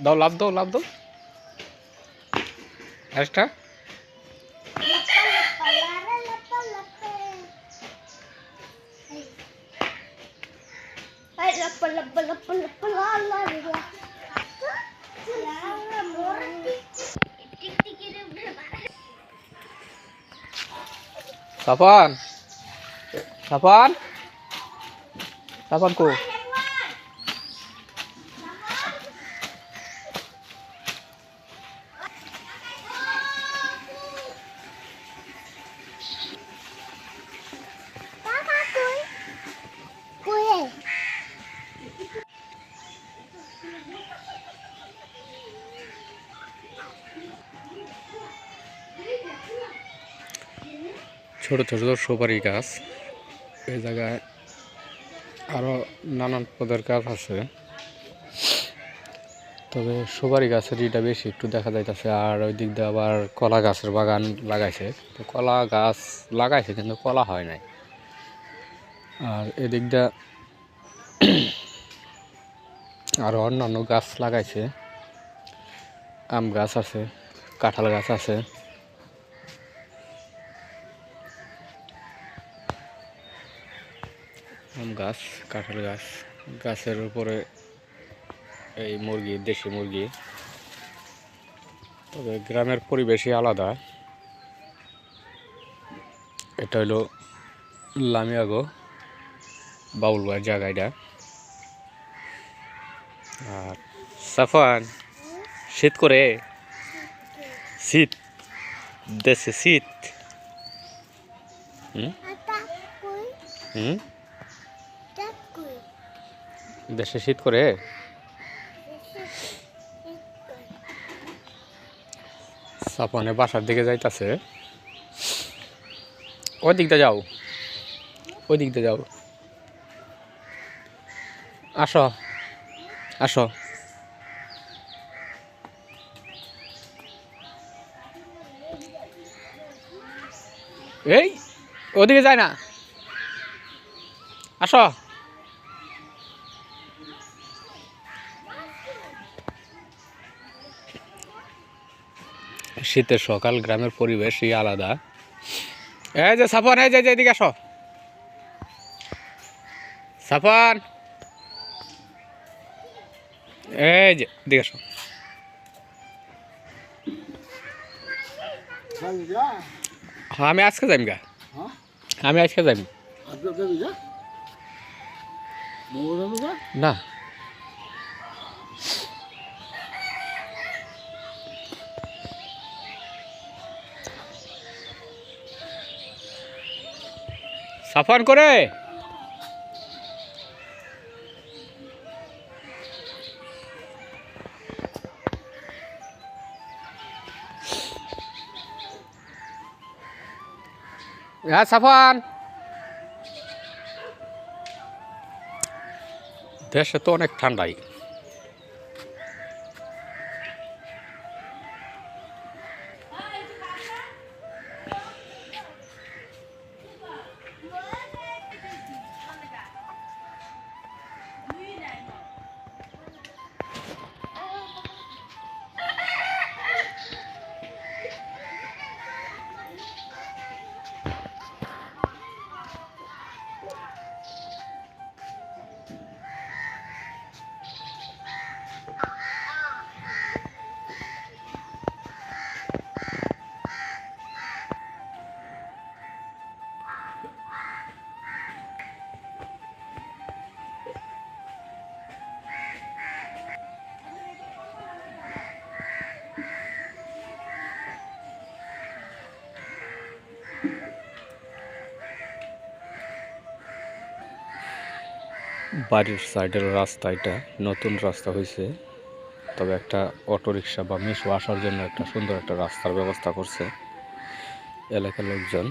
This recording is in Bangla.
দাও লাভ দাও লাভ দাও একটা সাফান সাফান সাফান কো ছোট ছোট সুপারি গাছ এই জায়গায় আরো নানান পদের গাছ আছে, তবে সুপারি গাছের এটা বেশি একটু দেখা যাইতেছে। আর ওই দিক দিয়ে আবার কলা গাছের বাগান লাগাইছে, তো কলা গাছ লাগাইছে কিন্তু কলা হয় নাই। আর এদিক দিয়ে আরো অন্যান্য গাছ লাগাইছে, আম গাছ আছে, কাঁঠাল গাছ আছে। আম গাছ, কাঁঠাল গাছ, গাছের উপরে এই মুরগি, দেশি মুরগি। তবে গ্রামের পরিবেশই আলাদা। এটা হলো লামিয়াগো বাউলবাড়ির জায়গাটা। আর সাফান শীত করে, শীত দেশে শীত। দেশে শীত করে। সাফানে বাসার দিকে যাইতাছে। ওই দিকটা যাও, ওই দিকটা যাও, আসো আসো। এই ওদিকে যায় না, আসো। শীতের সকাল, গ্রামের পরিবেশই আলাদা। এই যে সাফান, এই যে এদিকে আসো সাফান, এই যে এদিকে আসো। আমি আজকে যাইম গা, আমি আজকে যাইম না। সাফান করে হ্যাঁ সাফান। দেশে তো অনেক ঠান্ডাই। বাড়ির সাইডের রাস্তা, এটা নতুন রাস্তা হয়েছে। তবে একটা অটোরিকশা বা মিশো আসার জন্য একটা সুন্দর একটা রাস্তার ব্যবস্থা করছে এলাকার লোকজন।